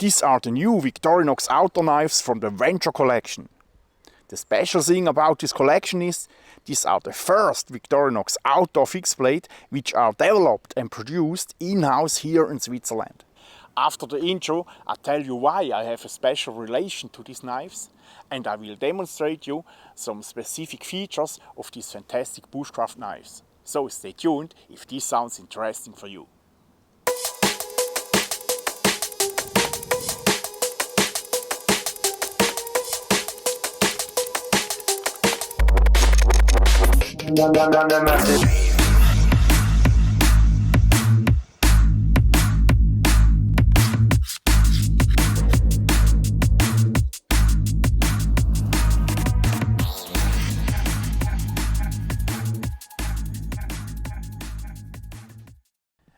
These are the new Victorinox outdoor knives from the Venture collection. The special thing about this collection is these are the first Victorinox outdoor fixed blade which are developed and produced in-house here in Switzerland. After the intro, I tell you why I have a special relation to these knives, and I will demonstrate you some specific features of these fantastic bushcraft knives. So stay tuned if this sounds interesting for you.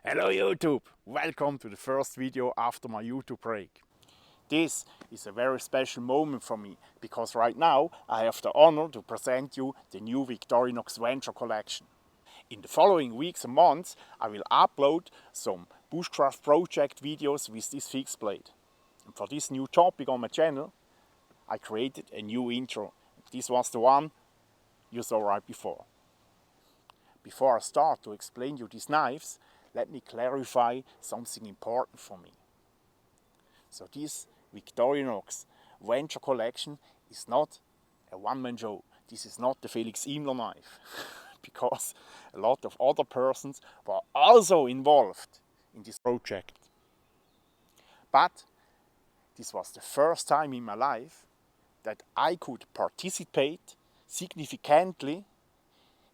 Hello YouTube! Welcome to the first video after my YouTube break. This is a very special moment for me because right now I have the honor to present you the new Victorinox Venture collection. In the following weeks and months I will upload some bushcraft project videos with this fixed blade. And for this new topic on my channel I created a new intro. This was the one you saw right before. Before I start to explain you these knives, let me clarify something important for me. So this Victorinox Venture collection is not a one-man show. This is not the Felix Immler knife because a lot of other persons were also involved in this project. But this was the first time in my life that I could participate significantly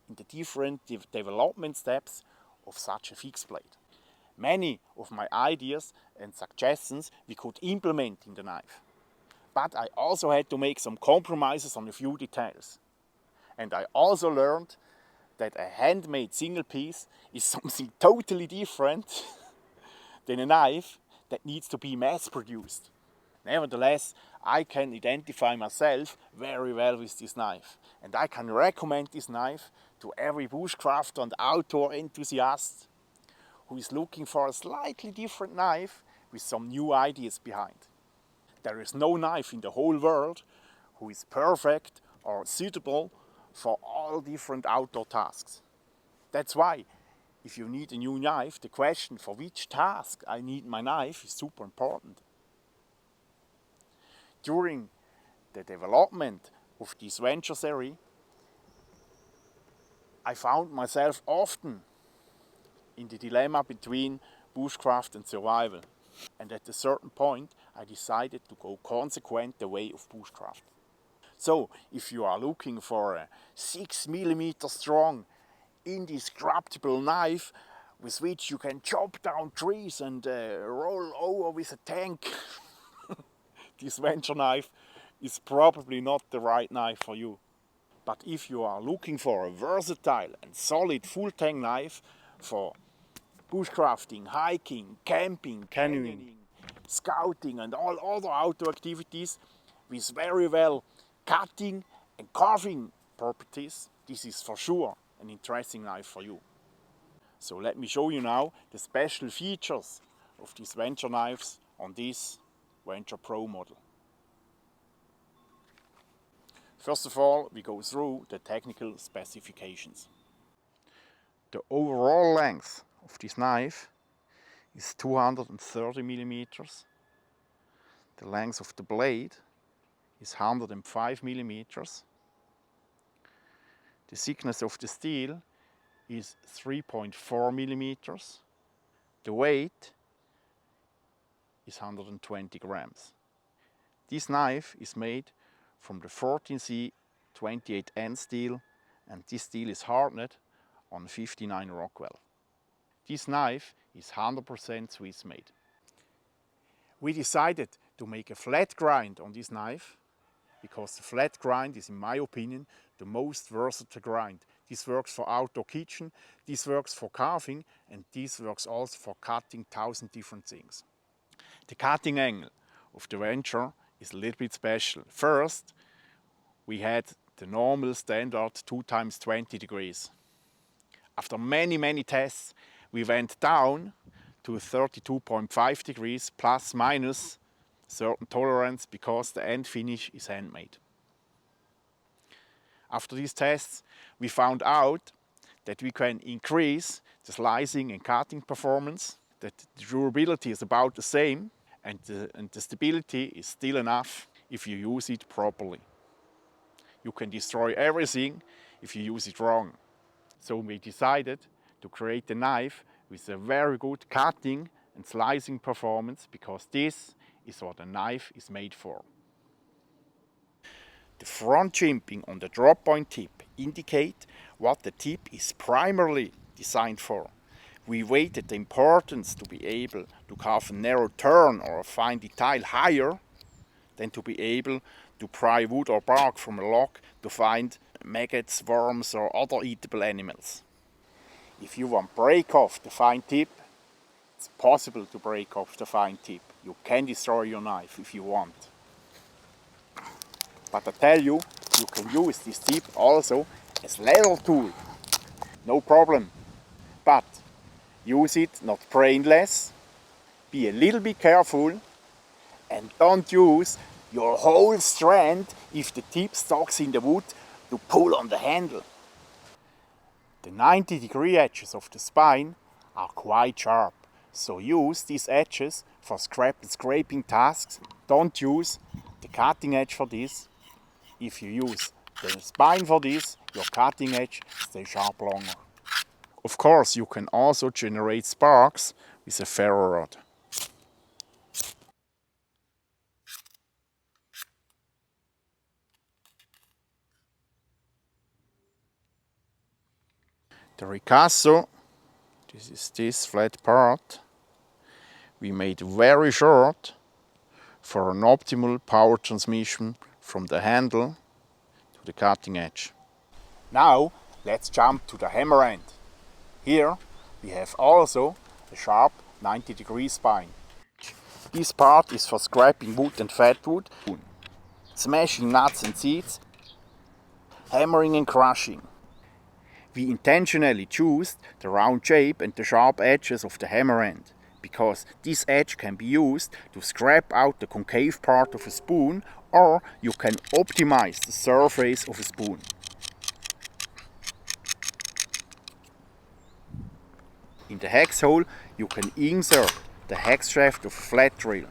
in the different development steps of such a fixed blade. Many of my ideas and suggestions we could implement in the knife. But I also had to make some compromises on a few details. And I also learned that a handmade single piece is something totally different than a knife that needs to be mass produced. Nevertheless, I can identify myself very well with this knife. And I can recommend this knife to every bushcrafter and outdoor enthusiast who is looking for a slightly different knife with some new ideas behind. There is no knife in the whole world who is perfect or suitable for all different outdoor tasks. That's why, if you need a new knife, the question for which task I need my knife is super important. During the development of this Venture series, I found myself often in the dilemma between bushcraft and survival. And at a certain point, I decided to go consequent the way of bushcraft. So, if you are looking for a 6mm strong, indestructible knife with which you can chop down trees and roll over with a tank, this Venture knife is probably not the right knife for you. But if you are looking for a versatile and solid full-tank knife for bushcrafting, hiking, camping, canoeing, scouting and all other outdoor activities with very well cutting and carving properties, this is for sure an interesting knife for you. So let me show you now the special features of these Venture knives on this Venture Pro model. First of all, we go through the technical specifications. The overall length of this knife is 230mm. The length of the blade is 105mm. The thickness of the steel is 3.4mm. The weight is 120 grams. This knife is made from the 14C 28N steel, and this steel is hardened on 59 Rockwell. This knife is 100% Swiss made. We decided to make a flat grind on this knife because the flat grind is, in my opinion, the most versatile grind. This works for outdoor kitchen, this works for carving, and this works also for cutting 1000 different things. The cutting angle of the Venture is a little bit special. First, we had the normal standard 2 × 20 degrees. After many tests, we went down to 32.5 degrees plus minus certain tolerance because the end finish is handmade. After these tests, we found out that we can increase the slicing and cutting performance, that the durability is about the same, and the stability is still enough if you use it properly. You can destroy everything if you use it wrong. So we decided to create a knife with a very good cutting and slicing performance, because this is what a knife is made for. The front jimping on the drop point tip indicate what the tip is primarily designed for. We weighted the importance to be able to carve a narrow turn or a fine detail higher than to be able to pry wood or bark from a log to find maggots, worms or other eatable animals. If you want to break off the fine tip, it's possible to break off the fine tip. You can destroy your knife if you want. But I tell you, you can use this tip also as leather tool. No problem. But use it not brainless, be a little bit careful, and don't use your whole strength if the tip stalks in the wood to pull on the handle. The 90-degree edges of the spine are quite sharp, so use these edges for scraping tasks. Don't use the cutting edge for this. If you use the spine for this, your cutting edge stays sharp longer. Of course, you can also generate sparks with a ferro rod. The ricasso, this is this flat part, we made very short for an optimal power transmission from the handle to the cutting edge. Now let's jump to the hammer end. Here we have also a sharp 90-degree spine. This part is for scraping wood and fat wood, smashing nuts and seeds, hammering and crushing. We intentionally choose the round shape and the sharp edges of the hammer end, because this edge can be used to scrape out the concave part of a spoon, or you can optimize the surface of a spoon. In the hex hole you can insert the hex shaft of a flat drill.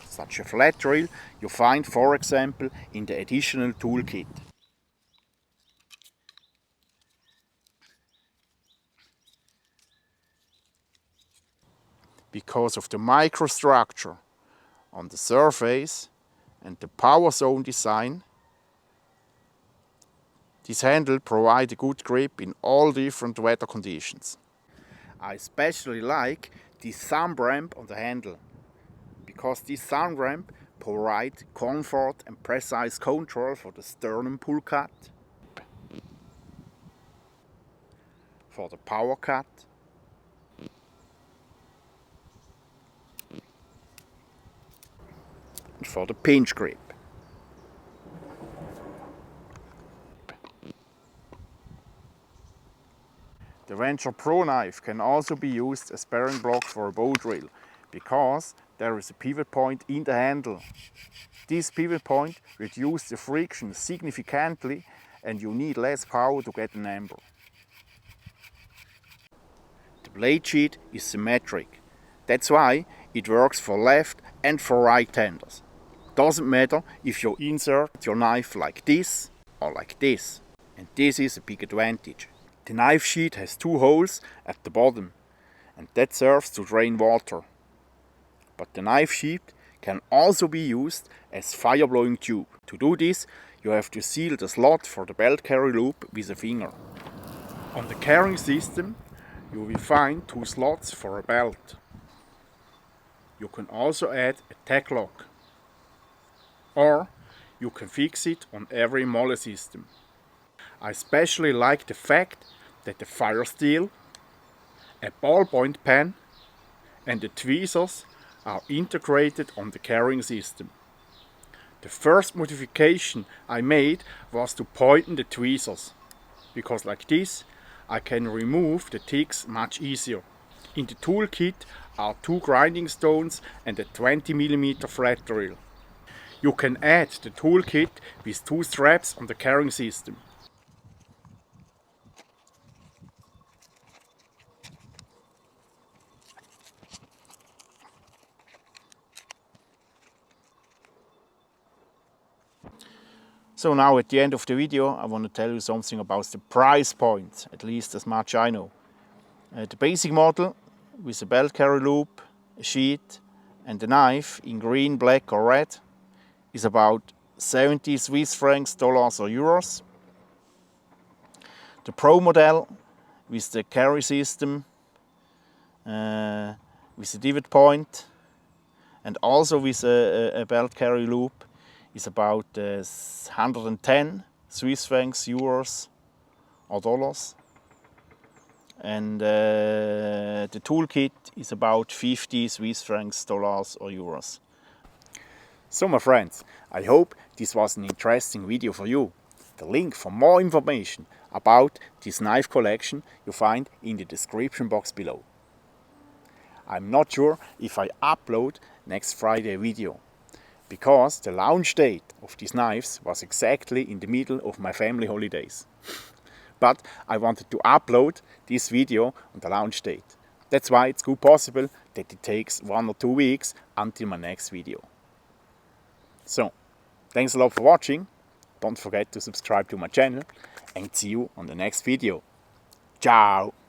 Such a flat drill you find, for example, in the additional toolkit. Because of the microstructure on the surface and the power zone design, this handle provides a good grip in all different weather conditions. I especially like this thumb ramp on the handle, because this thumb ramp provides comfort and precise control for the sternum pull cut, for the power cut, and for the pinch grip. The Venture Pro knife can also be used as bearing block for a bow drill, because there is a pivot point in the handle. This pivot point reduces the friction significantly and you need less power to get an amber. The blade sheath is symmetric. That's why it works for left and for right handers. Doesn't matter if you insert your knife like this or like this. And this is a big advantage. The knife sheath has two holes at the bottom, and that serves to drain water. But the knife sheath can also be used as fire blowing tube. To do this, you have to seal the slot for the belt carry loop with a finger. On the carrying system, you will find two slots for a belt. You can also add a tack lock, or you can fix it on every molle system. I especially like the fact that the fire steel, a ballpoint pen and the tweezers are integrated on the carrying system. The first modification I made was to pointen the tweezers, because like this I can remove the ticks much easier. In the toolkit are 2 grinding stones and a 20mm flat drill. You can add the toolkit with 2 straps on the carrying system. So now at the end of the video I want to tell you something about the price point, at least as much I know. The basic model with a belt carry loop, a sheath and a knife in green, black or red is about 70 Swiss francs, dollars or euros. The Pro model with the carry system, with the divot point and also with a belt carry loop is about 110 Swiss francs, euros or dollars. And the toolkit is about 50 Swiss francs, dollars or euros. So my friends, I hope this was an interesting video for you. The link for more information about this knife collection you find in the description box below. I'm not sure if I upload next Friday video, because the launch date of these knives was exactly in the middle of my family holidays. But I wanted to upload this video on the launch date. That's why it's good possible that it takes 1 or 2 weeks until my next video. So, thanks a lot for watching. Don't forget to subscribe to my channel and see you on the next video. Ciao!